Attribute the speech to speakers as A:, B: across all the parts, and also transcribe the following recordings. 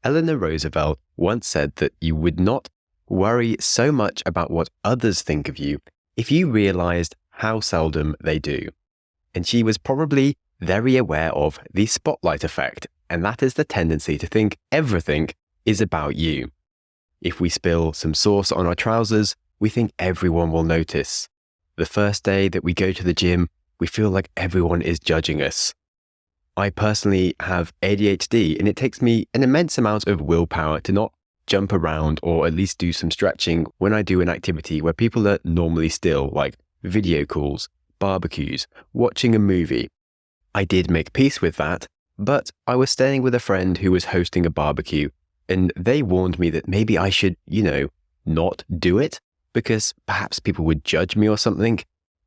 A: Eleanor Roosevelt once said that you would not worry so much about what others think of you if you realized how seldom they do. And she was probably very aware of the spotlight effect, and that is the tendency to think everything is about you. If we spill some sauce on our trousers, we think everyone will notice. The first day that we go to the gym, we feel like everyone is judging us. I personally have ADHD, and it takes me an immense amount of willpower to not jump around or at least do some stretching when I do an activity where people are normally still, like video calls, barbecues, watching a movie. I did make peace with that, but I was staying with a friend who was hosting a barbecue, and they warned me that maybe I should, not do it because perhaps people would judge me or something.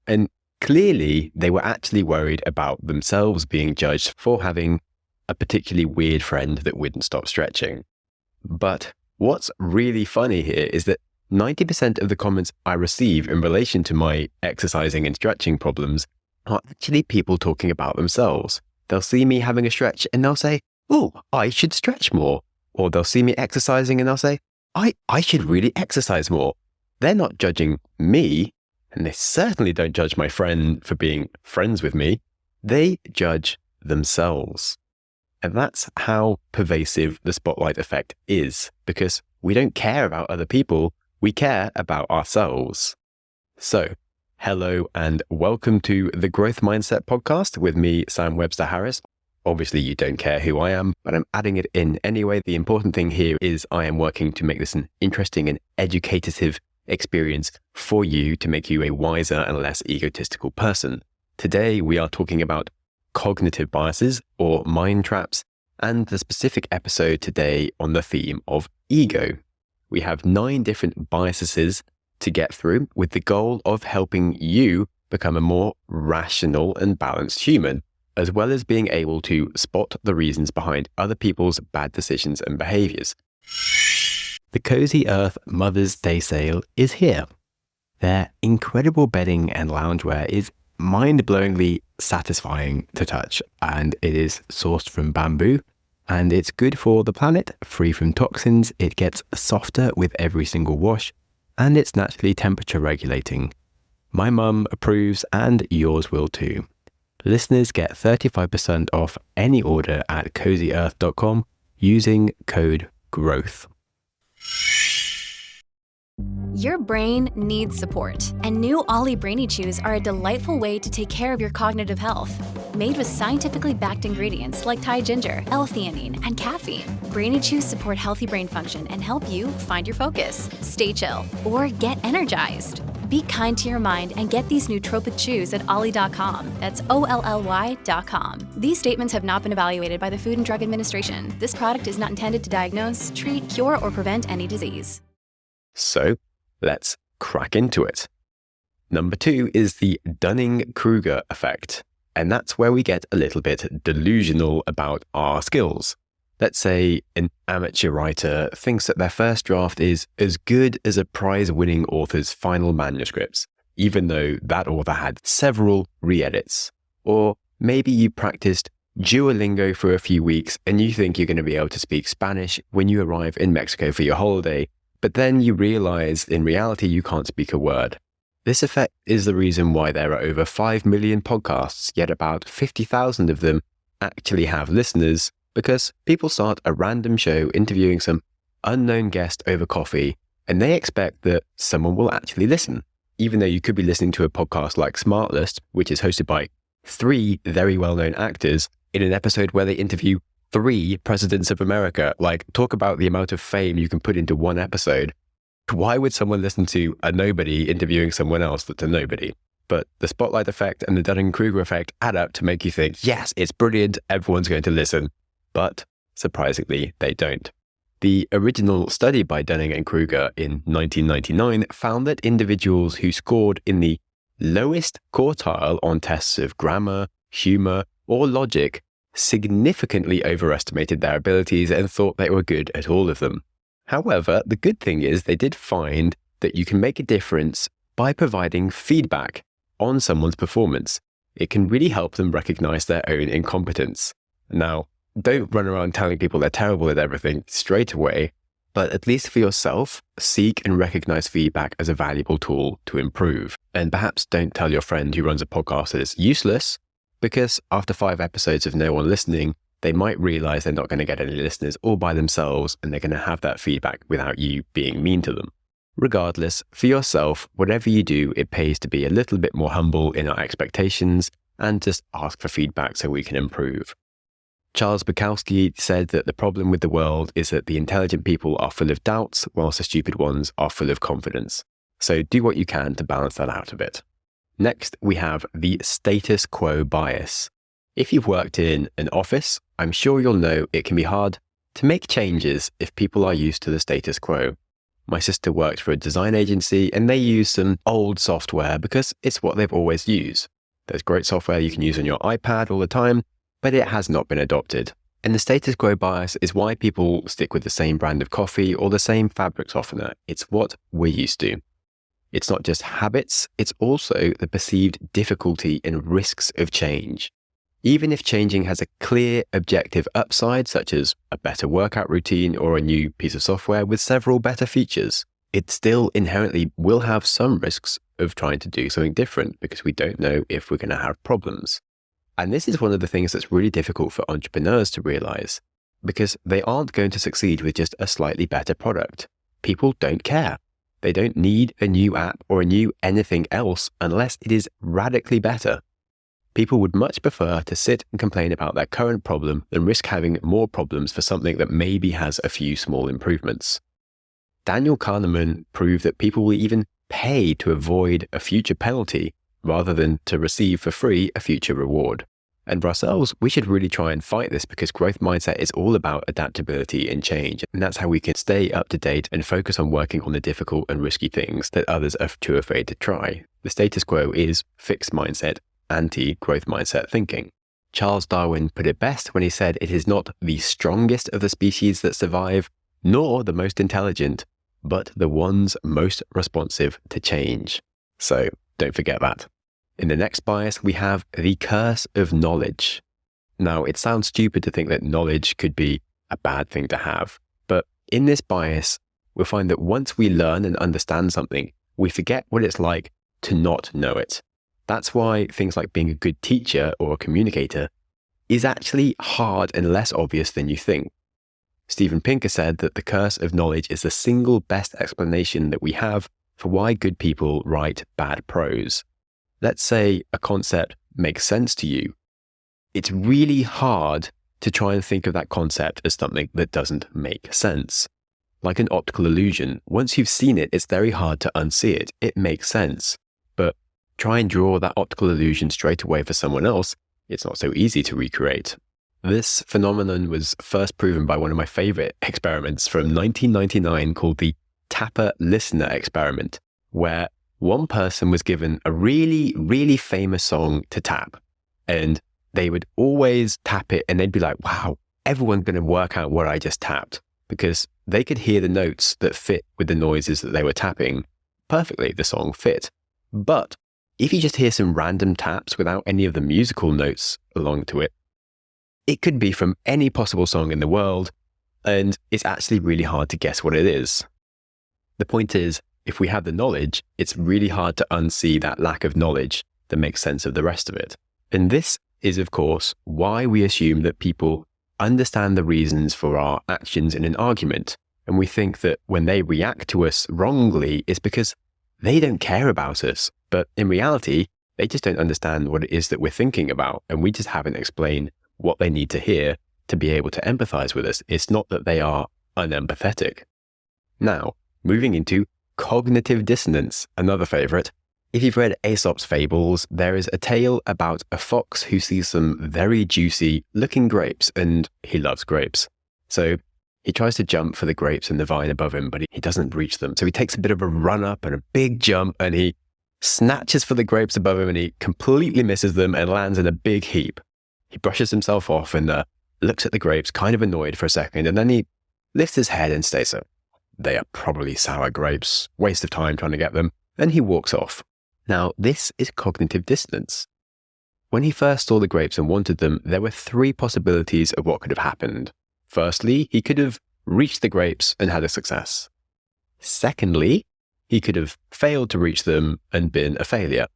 A: And clearly, they were actually worried about themselves being judged for having a particularly weird friend that wouldn't stop stretching. But what's really funny here is that 90% of the comments I receive in relation to my exercising and stretching problems are actually people talking about themselves. They'll see me having a stretch and they'll say, "Oh, I should stretch more." Or they'll see me exercising and they'll say, I should really exercise more. They're not judging me, and they certainly don't judge my friend for being friends with me. They judge themselves. And that's how pervasive the spotlight effect is, because we don't care about other people, we care about ourselves. So, hello and welcome to the Growth Mindset Podcast with me, Sam Webster Harris. Obviously, you don't care who I am, but I'm adding it in anyway. The important thing here is I am working to make this an interesting and educative experience for you to make you a wiser and less egotistical person. Today, we are talking about cognitive biases or mind traps, and the specific episode today on the theme of ego. We have 9 different biases to get through with the goal of helping you become a more rational and balanced human, as well as being able to spot the reasons behind other people's bad decisions and behaviours. The Cozy Earth Mother's Day sale is here. Their incredible bedding and loungewear is mind-blowingly satisfying to touch, and it is sourced from bamboo, and it's good for the planet, free from toxins. It gets softer with every single wash, and it's naturally temperature regulating. My mum approves, and yours will too. Listeners get 35% off any order at cozyearth.com using code GROWTH.
B: Your brain needs support, and new Ollie Brainy Chews are a delightful way to take care of your cognitive health. Made with scientifically backed ingredients like Thai ginger, L-theanine, and caffeine, Brainy Chews support healthy brain function and help you find your focus, stay chill, or get energized. Be kind to your mind and get these nootropic chews at ollie.com. That's OLLY.com. These statements have not been evaluated by the Food and Drug Administration. This product is not intended to diagnose, treat, cure, or prevent any disease.
A: So, let's crack into it. Number 2 is the Dunning-Kruger effect, and that's where we get a little bit delusional about our skills. Let's say an amateur writer thinks that their first draft is as good as a prize-winning author's final manuscripts, even though that author had several re-edits. Or maybe you practiced Duolingo for a few weeks and you think you're going to be able to speak Spanish when you arrive in Mexico for your holiday, but then you realize in reality you can't speak a word. This effect is the reason why there are over 5 million podcasts, yet about 50,000 of them actually have listeners, because people start a random show interviewing some unknown guest over coffee, and they expect that someone will actually listen, even though you could be listening to a podcast like Smartlist, which is hosted by 3 very well-known actors in an episode where they interview 3 presidents of America. Like, talk about the amount of fame you can put into one episode. Why would someone listen to a nobody interviewing someone else that's a nobody? But the spotlight effect and the Dunning-Kruger effect add up to make you think, yes, it's brilliant, everyone's going to listen. But surprisingly, they don't. The original study by Dunning and Kruger in 1999 found that individuals who scored in the lowest quartile on tests of grammar, humor, or logic significantly overestimated their abilities and thought they were good at all of them. However, the good thing is they did find that you can make a difference by providing feedback on someone's performance. It can really help them recognize their own incompetence. Now, don't run around telling people they're terrible at everything straight away, but at least for yourself, seek and recognize feedback as a valuable tool to improve. And perhaps don't tell your friend who runs a podcast that it's useless, because after 5 episodes of no one listening, they might realize they're not going to get any listeners all by themselves, and they're going to have that feedback without you being mean to them. Regardless, for yourself, whatever you do, it pays to be a little bit more humble in our expectations and just ask for feedback so we can improve. Charles Bukowski said that the problem with the world is that the intelligent people are full of doubts, whilst the stupid ones are full of confidence. So do what you can to balance that out a bit. Next, we have the status quo bias. If you've worked in an office, I'm sure you'll know it can be hard to make changes if people are used to the status quo. My sister worked for a design agency and they use some old software because it's what they've always used. There's great software you can use on your iPad all the time, but it has not been adopted. And the status quo bias is why people stick with the same brand of coffee or the same fabric softener. It's what we're used to. It's not just habits, it's also the perceived difficulty and risks of change. Even if changing has a clear objective upside, such as a better workout routine or a new piece of software with several better features, it still inherently will have some risks of trying to do something different because we don't know if we're going to have problems. And this is one of the things that's really difficult for entrepreneurs to realize, because they aren't going to succeed with just a slightly better product. People don't care. They don't need a new app or a new anything else unless it is radically better. People would much prefer to sit and complain about their current problem than risk having more problems for something that maybe has a few small improvements. Daniel Kahneman proved that people will even pay to avoid a future penalty rather than to receive for free a future reward. And for ourselves, we should really try and fight this because growth mindset is all about adaptability and change. And that's how we can stay up to date and focus on working on the difficult and risky things that others are too afraid to try. The status quo is fixed mindset, anti-growth mindset thinking. Charles Darwin put it best when he said it is not the strongest of the species that survive, nor the most intelligent, but the ones most responsive to change. So don't forget that. In the next bias, we have the curse of knowledge. Now, it sounds stupid to think that knowledge could be a bad thing to have, but in this bias, we'll find that once we learn and understand something, we forget what it's like to not know it. That's why things like being a good teacher or a communicator is actually hard and less obvious than you think. Steven Pinker said that the curse of knowledge is the single best explanation that we have for why good people write bad prose. Let's say a concept makes sense to you. It's really hard to try and think of that concept as something that doesn't make sense. Like an optical illusion, once you've seen it, it's very hard to unsee it. It makes sense. But try and draw that optical illusion straight away for someone else, it's not so easy to recreate. This phenomenon was first proven by one of my favorite experiments from 1999 called the Tapper-Listener experiment, where one person was given a really, really famous song to tap, and they would always tap it and they'd be like, wow, everyone's going to work out what I just tapped, because they could hear the notes that fit with the noises that they were tapping perfectly. The song fit. But if you just hear some random taps without any of the musical notes along to it, it could be from any possible song in the world, and it's actually really hard to guess what it is. The point is, if we have the knowledge, it's really hard to unsee that lack of knowledge that makes sense of the rest of it. And this is, of course, why we assume that people understand the reasons for our actions in an argument. And we think that when they react to us wrongly, it's because they don't care about us. But in reality, they just don't understand what it is that we're thinking about. And we just haven't explained what they need to hear to be able to empathize with us. It's not that they are unempathetic. Now, moving into cognitive dissonance, another favorite. If you've read Aesop's fables, there is a tale about a fox who sees some very juicy looking grapes, and he loves grapes. So he tries to jump for the grapes in the vine above him, but he doesn't reach them. So he takes a bit of a run up and a big jump, and he snatches for the grapes above him, and he completely misses them and lands in a big heap. He brushes himself off and looks at the grapes, kind of annoyed for a second, and then he lifts his head and stays so. They are probably sour grapes, waste of time trying to get them. Then he walks off. Now, this is cognitive dissonance. When he first saw the grapes and wanted them, there were 3 possibilities of what could have happened. Firstly, he could have reached the grapes and had a success. Secondly, he could have failed to reach them and been a failure.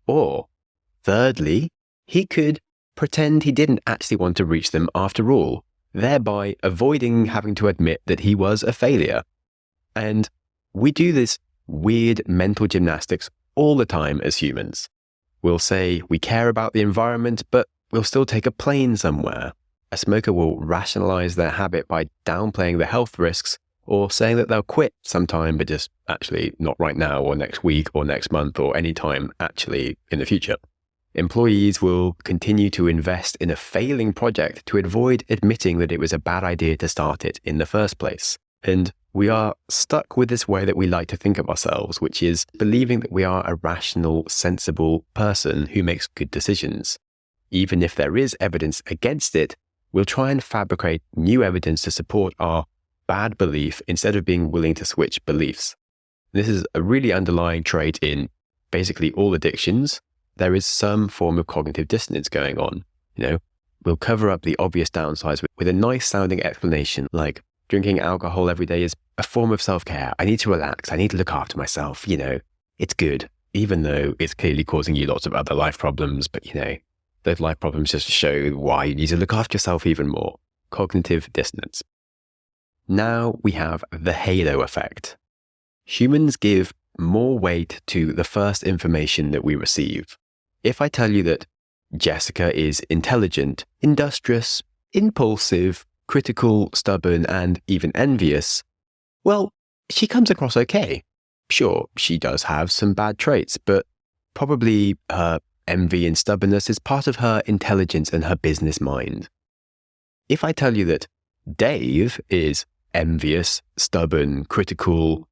A: Or, thirdly, he could pretend he didn't actually want to reach them after all, thereby avoiding having to admit that he was a failure. And we do this weird mental gymnastics all the time as humans. We'll say we care about the environment, but we'll still take a plane somewhere. A smoker will rationalize their habit by downplaying the health risks or saying that they'll quit sometime, but just actually not right now or next week or next month or any time actually in the future. Employees will continue to invest in a failing project to avoid admitting that it was a bad idea to start it in the first place. And we are stuck with this way that we like to think of ourselves, which is believing that we are a rational, sensible person who makes good decisions. Even if there is evidence against it, we'll try and fabricate new evidence to support our bad belief instead of being willing to switch beliefs. This is a really underlying trait in basically all addictions. There is some form of cognitive dissonance going on. We'll cover up the obvious downsides with a nice sounding explanation like, drinking alcohol every day is a form of self-care. I need to relax. I need to look after myself. It's good, even though it's clearly causing you lots of other life problems. But, those life problems just show why you need to look after yourself even more. Cognitive dissonance. Now we have the halo effect. Humans give more weight to the first information that we receive. If I tell you that Jessica is intelligent, industrious, impulsive, critical, stubborn, and even envious, well, she comes across okay. Sure, she does have some bad traits, but probably her envy and stubbornness is part of her intelligence and her business mind. If I tell you that Dave is envious, stubborn, critical,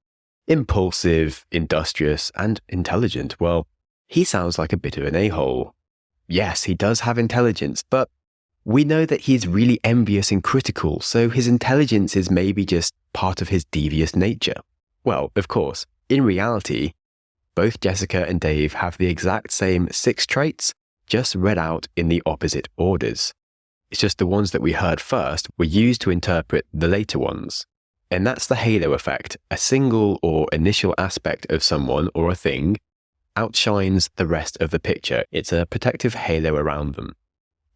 A: impulsive, industrious, and intelligent, well, he sounds like a bit of an a-hole. Yes, he does have intelligence, but we know that he's really envious and critical, so his intelligence is maybe just part of his devious nature. Well, of course, in reality, both Jessica and Dave have the exact same 6 traits, just read out in the opposite orders. It's just the ones that we heard first were used to interpret the later ones. And that's the halo effect. A single or initial aspect of someone or a thing outshines the rest of the picture. It's a protective halo around them.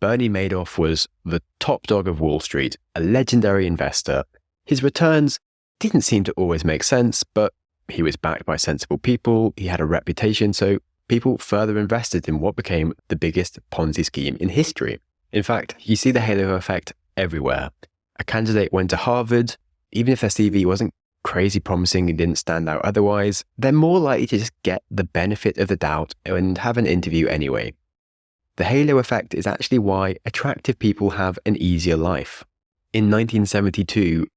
A: Bernie Madoff was the top dog of Wall Street, a legendary investor. His returns didn't seem to always make sense, but he was backed by sensible people, he had a reputation, so people further invested in what became the biggest Ponzi scheme in history. In fact, you see the halo effect everywhere. A candidate went to Harvard, even if their CV wasn't crazy promising and didn't stand out otherwise, they're more likely to just get the benefit of the doubt and have an interview anyway. The halo effect is actually why attractive people have an easier life. In 1972,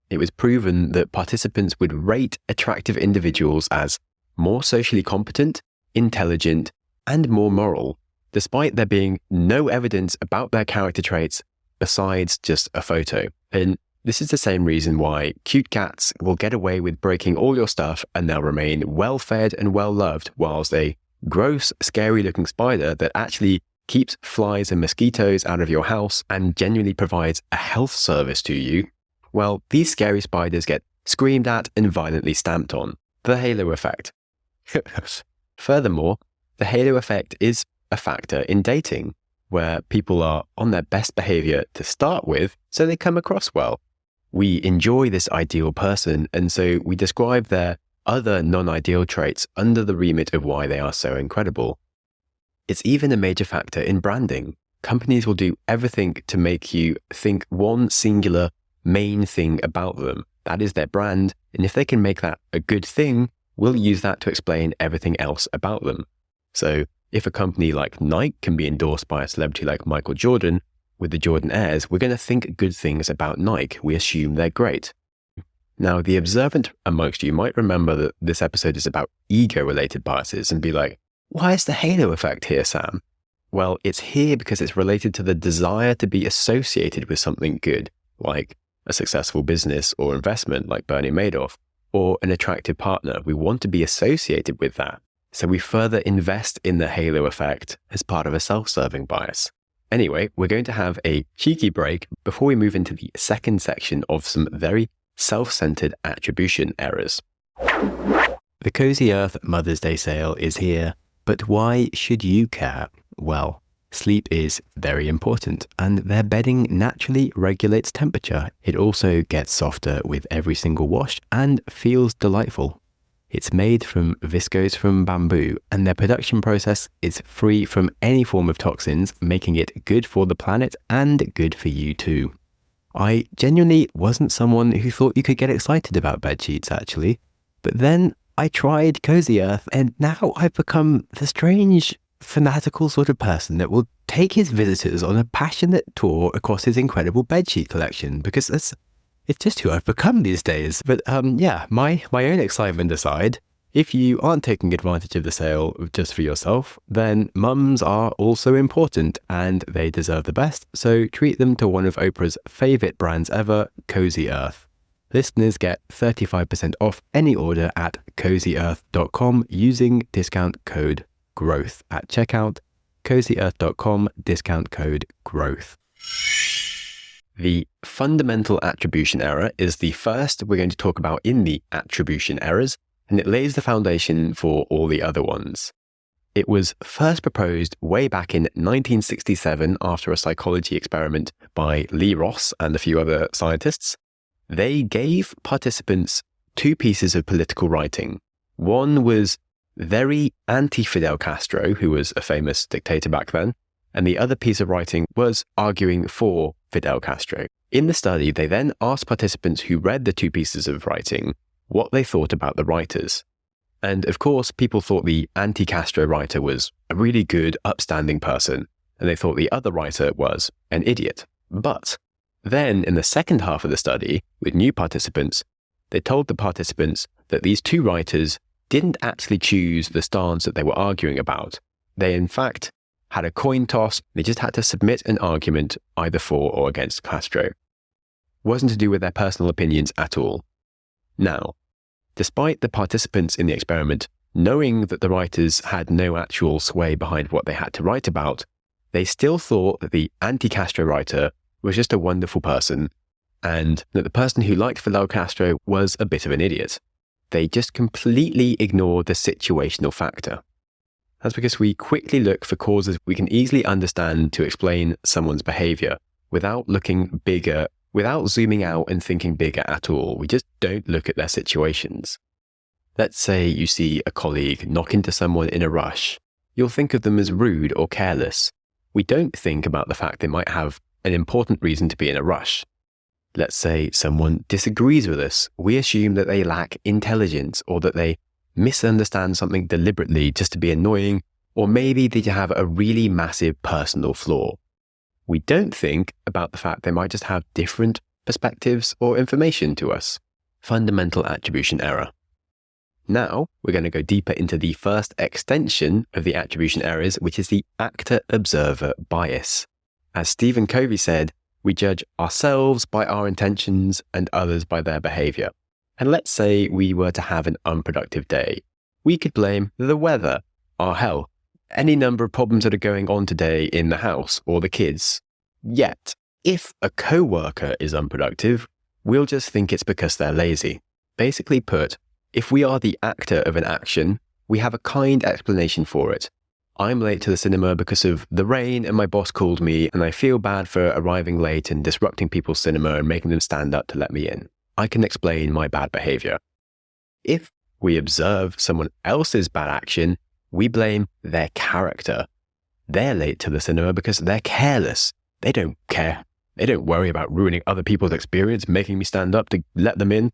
A: it was proven that participants would rate attractive individuals as more socially competent, intelligent, and more moral, despite there being no evidence about their character traits besides just a photo. And this is the same reason why cute cats will get away with breaking all your stuff and they'll remain well-fed and well-loved, whilst a gross, scary-looking spider that actually keeps flies and mosquitoes out of your house and genuinely provides a health service to you, well, these scary spiders get screamed at and violently stamped on. The halo effect. Furthermore, the halo effect is a factor in dating, where people are on their best behavior to start with, so they come across well. We enjoy this ideal person, and so we describe their other non-ideal traits under the remit of why they are so incredible. It's even a major factor in branding. Companies will do everything to make you think one singular main thing about them. That is their brand, and if they can make that a good thing, we'll use that to explain everything else about them. So if a company like Nike can be endorsed by a celebrity like Michael Jordan with the Jordan Airs, we're going to think good things about Nike. We assume they're great. Now, the observant amongst you might remember that this episode is about ego-related biases and be like, why is the halo effect here, Sam? Well, it's here because it's related to the desire to be associated with something good, like a successful business or investment like Bernie Madoff, or an attractive partner. We want to be associated with that. So we further invest in the halo effect as part of a self-serving bias. Anyway, we're going to have a cheeky break before we move into the second section of some very self-centered attribution errors. The Cozy Earth Mother's Day sale is here, but why should you care? Well, sleep is very important, and their bedding naturally regulates temperature. It also gets softer with every single wash and feels delightful. It's made from viscose from bamboo, and their production process is free from any form of toxins, making it good for the planet and good for you too. I genuinely wasn't someone who thought you could get excited about bedsheets actually, but then I tried Cozy Earth, and now I've become the strange, fanatical sort of person that will take his visitors on a passionate tour across his incredible bedsheet collection, because it's just who I've become these days. But yeah, my own excitement aside, if you aren't taking advantage of the sale just for yourself, then mums are also important and they deserve the best. So treat them to one of Oprah's favourite brands ever, Cozy Earth. Listeners get 35% off any order at cozyearth.com using discount code GROWTH at checkout. cozyearth.com, discount code GROWTH. The fundamental attribution error is the first we're going to talk about in the attribution errors, and it lays the foundation for all the other ones. It was first proposed way back in 1967 after a psychology experiment by Lee Ross and a few other scientists. They gave participants two pieces of political writing. One was very anti-Fidel Castro, who was a famous dictator back then, and the other piece of writing was arguing for Fidel Castro. In the study, they then asked participants who read the two pieces of writing what they thought about the writers. And of course, people thought the anti-Castro writer was a really good, upstanding person, and they thought the other writer was an idiot. But then, in the second half of the study, with new participants, they told the participants that these two writers didn't actually choose the stance that they were arguing about. They, in fact, had a coin toss. They just had to submit an argument either for or against Castro. Wasn't to do with their personal opinions at all. Now, despite the participants in the experiment knowing that the writers had no actual sway behind what they had to write about, they still thought that the anti-Castro writer was just a wonderful person, and that the person who liked Fidel Castro was a bit of an idiot. They just completely ignored the situational factor. That's because we quickly look for causes we can easily understand to explain someone's behavior without looking bigger, without zooming out and thinking bigger at all. We just don't look at their situations. Let's say you see a colleague knock into someone in a rush. You'll think of them as rude or careless. We don't think about the fact they might have an important reason to be in a rush. Let's say someone disagrees with us. We assume that they lack intelligence or that they misunderstand something deliberately just to be annoying, or maybe they have a really massive personal flaw. We don't think about the fact they might just have different perspectives or information to us. Fundamental attribution error. Now, we're going to go deeper into the first extension of the attribution errors, which is the actor-observer bias. As Stephen Covey said, we judge ourselves by our intentions and others by their behavior. And let's say we were to have an unproductive day. We could blame the weather, our health, any number of problems that are going on today in the house or the kids. Yet, if a co-worker is unproductive, we'll just think it's because they're lazy. Basically put, if we are the actor of an action, we have a kind explanation for it. I'm late to the cinema because of the rain and my boss called me, and I feel bad for arriving late and disrupting people's cinema and making them stand up to let me in. I can explain my bad behavior. If we observe someone else's bad action, we blame their character. They're late to the cinema because they're careless. They don't care. They don't worry about ruining other people's experience, making me stand up to let them in.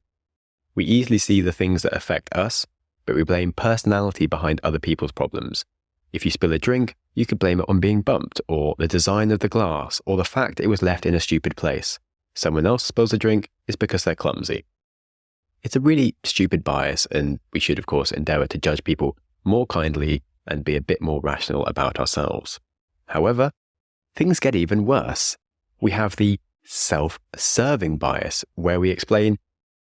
A: We easily see the things that affect us, but we blame personality behind other people's problems. If you spill a drink, you could blame it on being bumped, or the design of the glass, or the fact it was left in a stupid place. Someone else spills a drink, it's because they're clumsy. It's a really stupid bias, and we should, of course, endeavour to judge people more kindly and be a bit more rational about ourselves. However, things get even worse. We have the self-serving bias, where we explain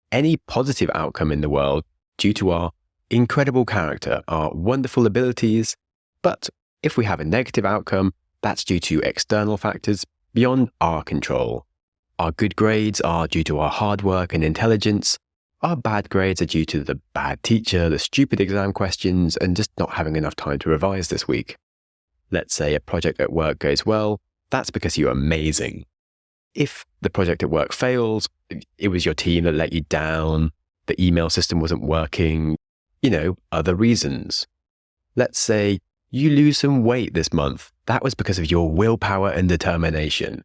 A: any positive outcome in the world due to our incredible character, our wonderful abilities, but if we have a negative outcome, that's due to external factors beyond our control. Our good grades are due to our hard work and intelligence. Our bad grades are due to the bad teacher, the stupid exam questions, and just not having enough time to revise this week. Let's say a project at work goes well, that's because you're amazing. If the project at work fails, it was your team that let you down, the email system wasn't working, other reasons. Let's say you lose some weight this month. That was because of your willpower and determination.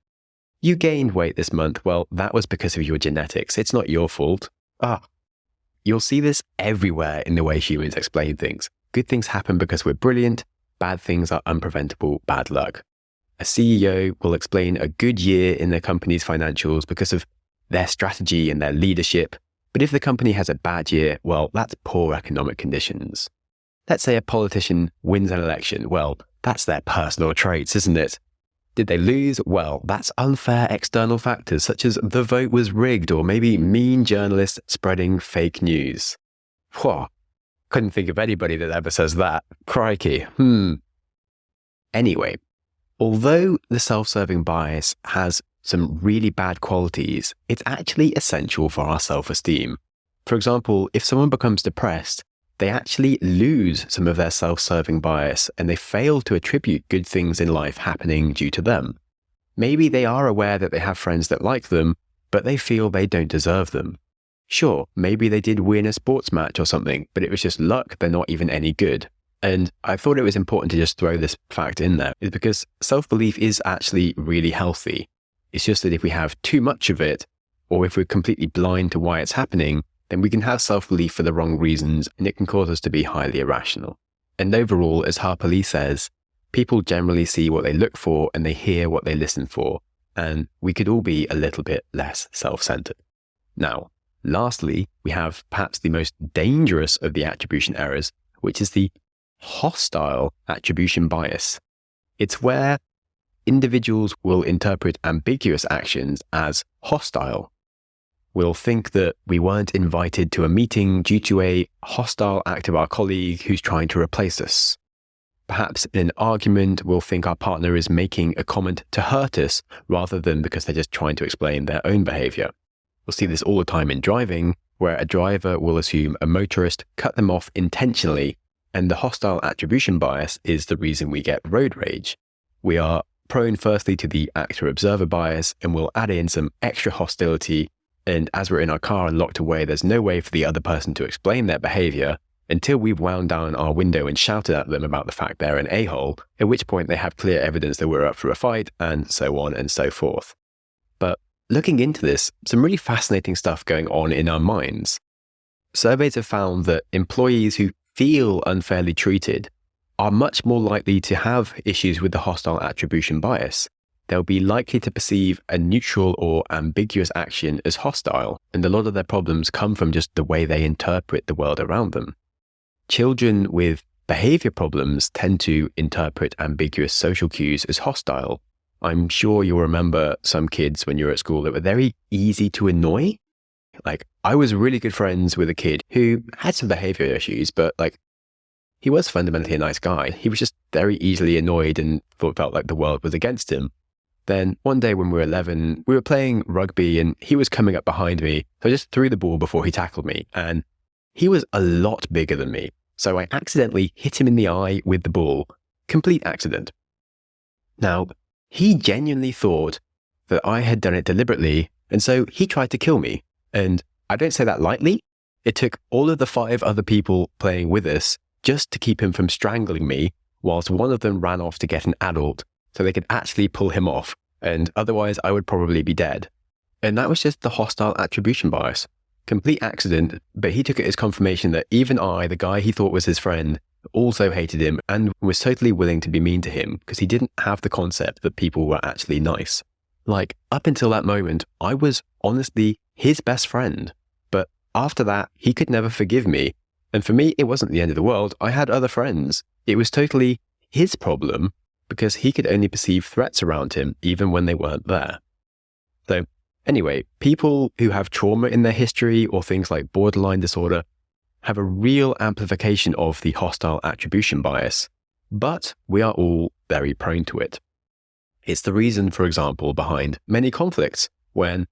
A: You gained weight this month. Well, that was because of your genetics. It's not your fault. You'll see this everywhere in the way humans explain things. Good things happen because we're brilliant. Bad things are unpreventable bad luck. A CEO will explain a good year in their company's financials because of their strategy and their leadership. But if the company has a bad year, well, that's poor economic conditions. Let's say a politician wins an election. Well, that's their personal traits, isn't it? Did they lose? Well, that's unfair external factors such as the vote was rigged or maybe mean journalists spreading fake news. Whew, couldn't think of anybody that ever says that. Crikey. Anyway, although the self-serving bias has some really bad qualities, it's actually essential for our self-esteem. For example, if someone becomes depressed, they actually lose some of their self-serving bias and they fail to attribute good things in life happening due to them. Maybe they are aware that they have friends that like them, but they feel they don't deserve them. Sure, maybe they did win a sports match or something, but it was just luck, they're not even any good. And I thought it was important to just throw this fact in there, is because self-belief is actually really healthy. It's just that if we have too much of it, or if we're completely blind to why it's happening, then we can have self-belief for the wrong reasons and it can cause us to be highly irrational. And overall, as Harper Lee says, people generally see what they look for and they hear what they listen for, and we could all be a little bit less self-centered. Now, lastly, we have perhaps the most dangerous of the attribution errors, which is the hostile attribution bias. It's where individuals will interpret ambiguous actions as hostile. We'll think that we weren't invited to a meeting due to a hostile act of our colleague who's trying to replace us. Perhaps in an argument, we'll think our partner is making a comment to hurt us rather than because they're just trying to explain their own behavior. We'll see this all the time in driving, where a driver will assume a motorist cut them off intentionally, and the hostile attribution bias is the reason we get road rage. We are prone firstly to the actor-observer bias, and we'll add in some extra hostility. And as we're in our car and locked away, there's no way for the other person to explain their behavior until we've wound down our window and shouted at them about the fact they're an a-hole, at which point they have clear evidence that we're up for a fight, and so on and so forth. But looking into this, some really fascinating stuff going on in our minds. Surveys have found that employees who feel unfairly treated are much more likely to have issues with the hostile attribution bias. They'll be likely to perceive a neutral or ambiguous action as hostile, and a lot of their problems come from just the way they interpret the world around them. Children with behavior problems tend to interpret ambiguous social cues as hostile. I'm sure you'll remember some kids when you were at school that were very easy to annoy. I was really good friends with a kid who had some behavior issues, but he was fundamentally a nice guy. He was just very easily annoyed and felt like the world was against him. Then one day when we were 11, we were playing rugby and he was coming up behind me. So I just threw the ball before he tackled me. And he was a lot bigger than me. So I accidentally hit him in the eye with the ball. Complete accident. Now, he genuinely thought that I had done it deliberately. And so he tried to kill me. And I don't say that lightly. It took all of the 5 other people playing with us just to keep him from strangling me, whilst one of them ran off to get an adult so they could actually pull him off, and otherwise I would probably be dead. And that was just the hostile attribution bias. Complete accident, but he took it as confirmation that even I, the guy he thought was his friend, also hated him and was totally willing to be mean to him because he didn't have the concept that people were actually nice. Up until that moment, I was honestly his best friend. But after that, he could never forgive me. And for me, it wasn't the end of the world. I had other friends. It was totally his problem because he could only perceive threats around him even when they weren't there. So anyway, people who have trauma in their history or things like borderline disorder, have a real amplification of the hostile attribution bias, but we are all very prone to it. It's the reason, for example, behind many conflicts when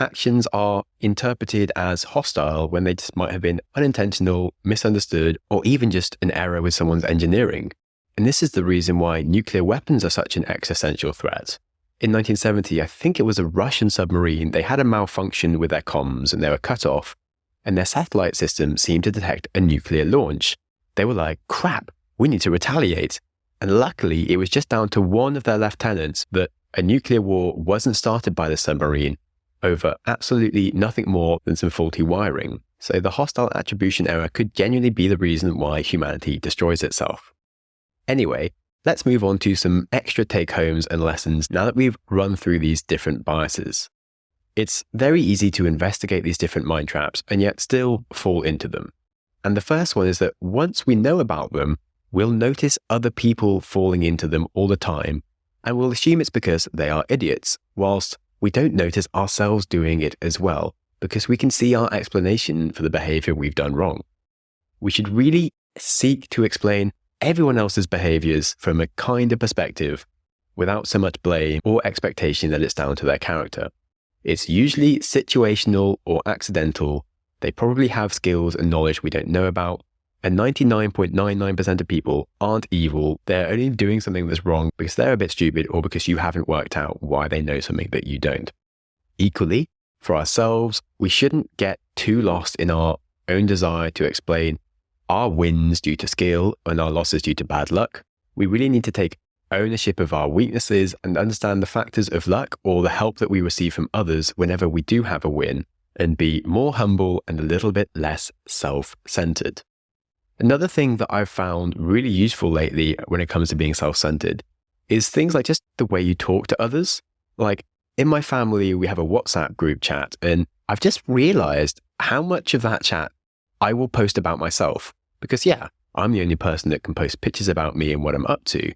A: actions are interpreted as hostile when they just might have been unintentional, misunderstood, or even just an error with someone's engineering. And this is the reason why nuclear weapons are such an existential threat. In 1970, I think it was a Russian submarine, they had a malfunction with their comms and they were cut off, and their satellite system seemed to detect a nuclear launch. They were like, crap, we need to retaliate. And luckily, it was just down to one of their lieutenants that a nuclear war wasn't started by the submarine over absolutely nothing more than some faulty wiring. So the hostile attribution error could genuinely be the reason why humanity destroys itself. Anyway, let's move on to some extra take-homes and lessons now that we've run through these different biases. It's very easy to investigate these different mind traps and yet still fall into them. And the first one is that once we know about them, we'll notice other people falling into them all the time, and we'll assume it's because they are idiots, whilst we don't notice ourselves doing it as well, because we can see our explanation for the behavior we've done wrong. We should really seek to explain everyone else's behaviors from a kinder perspective without so much blame or expectation that it's down to their character. It's usually situational or accidental. They probably have skills and knowledge we don't know about. And 99.99% of people aren't evil. They're only doing something that's wrong because they're a bit stupid or because you haven't worked out why they know something that you don't. Equally, for ourselves, we shouldn't get too lost in our own desire to explain our wins due to skill and our losses due to bad luck. We really need to take ownership of our weaknesses and understand the factors of luck or the help that we receive from others whenever we do have a win, and be more humble and a little bit less self-centered. Another thing that I've found really useful lately when it comes to being self-centered is things like just the way you talk to others. Like in my family, we have a WhatsApp group chat, and I've just realized how much of that chat I will post about myself. Because yeah, I'm the only person that can post pictures about me and what I'm up to.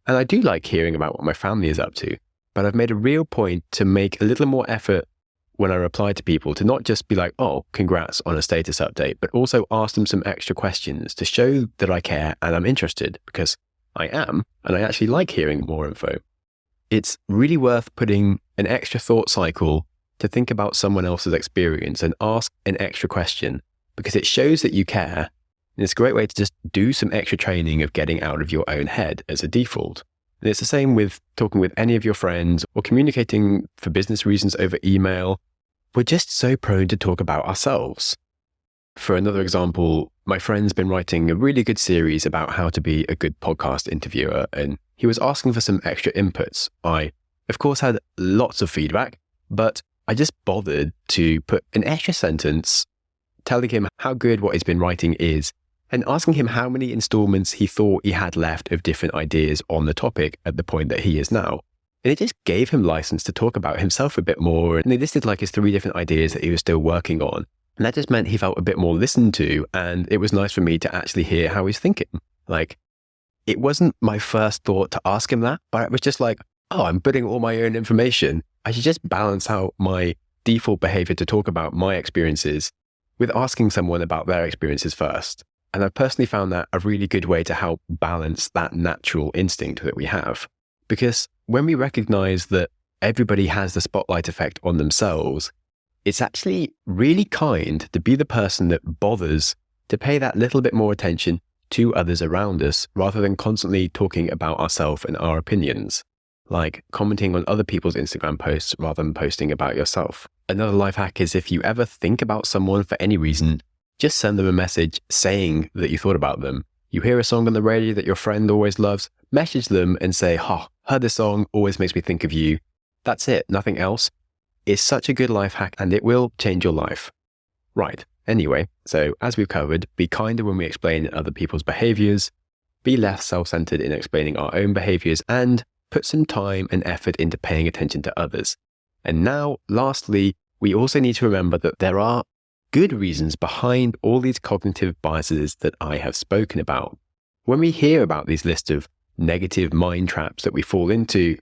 A: And I do like hearing about what my family is up to, but I've made a real point to make a little more effort when I reply to people to not just be like, oh, congrats on a status update, but also ask them some extra questions to show that I care and I'm interested, because I am, and I actually like hearing more info. It's really worth putting an extra thought cycle to think about someone else's experience and ask an extra question, because it shows that you care. And it's a great way to just do some extra training of getting out of your own head as a default. And it's the same with talking with any of your friends or communicating for business reasons over email. We're just so prone to talk about ourselves. For another example, my friend's been writing a really good series about how to be a good podcast interviewer, and he was asking for some extra inputs. I, of course, had lots of feedback, but I just bothered to put an extra sentence telling him how good what he's been writing is, and asking him how many installments he thought he had left of different ideas on the topic at the point that he is now. And it just gave him license to talk about himself a bit more. And he listed like his 3 different ideas that he was still working on. And that just meant he felt a bit more listened to. And it was nice for me to actually hear how he's thinking. Like, it wasn't my first thought to ask him that, but it was just like, oh, I'm putting all my own information. I should just balance out my default behavior to talk about my experiences with asking someone about their experiences first. And I've personally found that a really good way to help balance that natural instinct that we have. Because when we recognize that everybody has the spotlight effect on themselves, it's actually really kind to be the person that bothers to pay that little bit more attention to others around us rather than constantly talking about ourselves and our opinions, like commenting on other people's Instagram posts rather than posting about yourself. Another life hack is if you ever think about someone for any reason, just send them a message saying that you thought about them. You hear a song on the radio that your friend always loves, message them and say, heard this song, always makes me think of you. That's it, nothing else. It's such a good life hack and it will change your life. Right, anyway, so as we've covered, be kinder when we explain other people's behaviors, be less self-centered in explaining our own behaviors, and put some time and effort into paying attention to others. And now, lastly, we also need to remember that there are good reasons behind all these cognitive biases that I have spoken about. When we hear about these lists of negative mind traps that we fall into,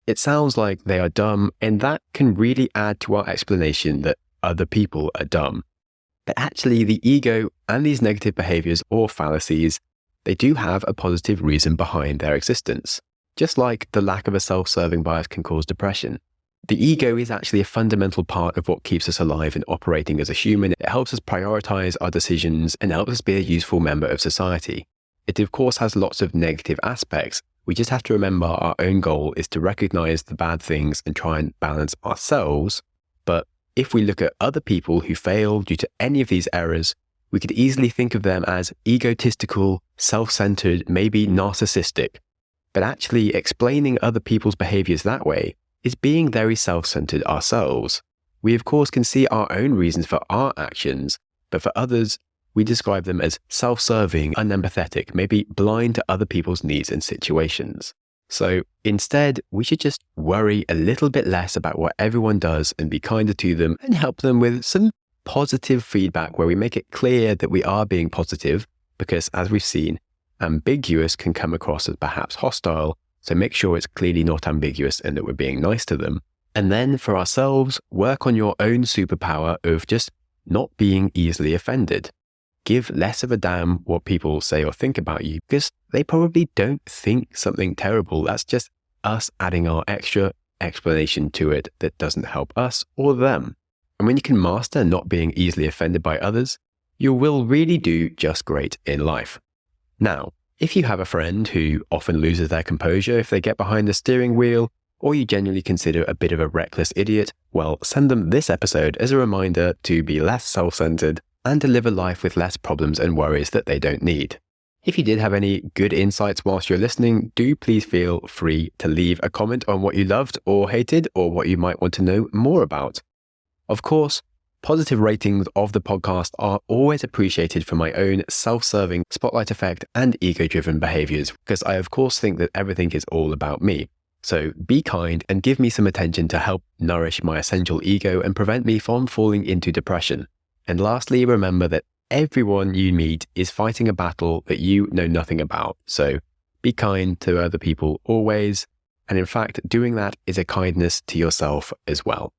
A: it sounds like they are dumb, and that can really add to our explanation that other people are dumb. But actually, the ego and these negative behaviours or fallacies, they do have a positive reason behind their existence. Just like the lack of a self-serving bias can cause depression. The ego is actually a fundamental part of what keeps us alive and operating as a human. It helps us prioritize our decisions and helps us be a useful member of society. It of course has lots of negative aspects. We just have to remember our own goal is to recognize the bad things and try and balance ourselves. But if we look at other people who fail due to any of these errors, we could easily think of them as egotistical, self-centered, maybe narcissistic. But actually explaining other people's behaviors that way is being very self-centered ourselves. We of course can see our own reasons for our actions, but for others, we describe them as self-serving, unempathetic, maybe blind to other people's needs and situations. So instead, we should just worry a little bit less about what everyone does and be kinder to them and help them with some positive feedback where we make it clear that we are being positive, because as we've seen, ambiguous can come across as perhaps hostile. So make sure it's clearly not ambiguous and that we're being nice to them. And then for ourselves, work on your own superpower of just not being easily offended. Give less of a damn what people say or think about you, because they probably don't think something terrible. That's just us adding our extra explanation to it that doesn't help us or them. And when you can master not being easily offended by others, you will really do just great in life. Now, if you have a friend who often loses their composure if they get behind the steering wheel, or you genuinely consider a bit of a reckless idiot, well, send them this episode as a reminder to be less self-centered and to live a life with less problems and worries that they don't need. If you did have any good insights whilst you're listening, do please feel free to leave a comment on what you loved or hated or what you might want to know more about. Of course, positive ratings of the podcast are always appreciated for my own self-serving spotlight effect and ego-driven behaviors, because I of course think that everything is all about me. So be kind and give me some attention to help nourish my essential ego and prevent me from falling into depression. And lastly, remember that everyone you meet is fighting a battle that you know nothing about. So be kind to other people always. And in fact, doing that is a kindness to yourself as well.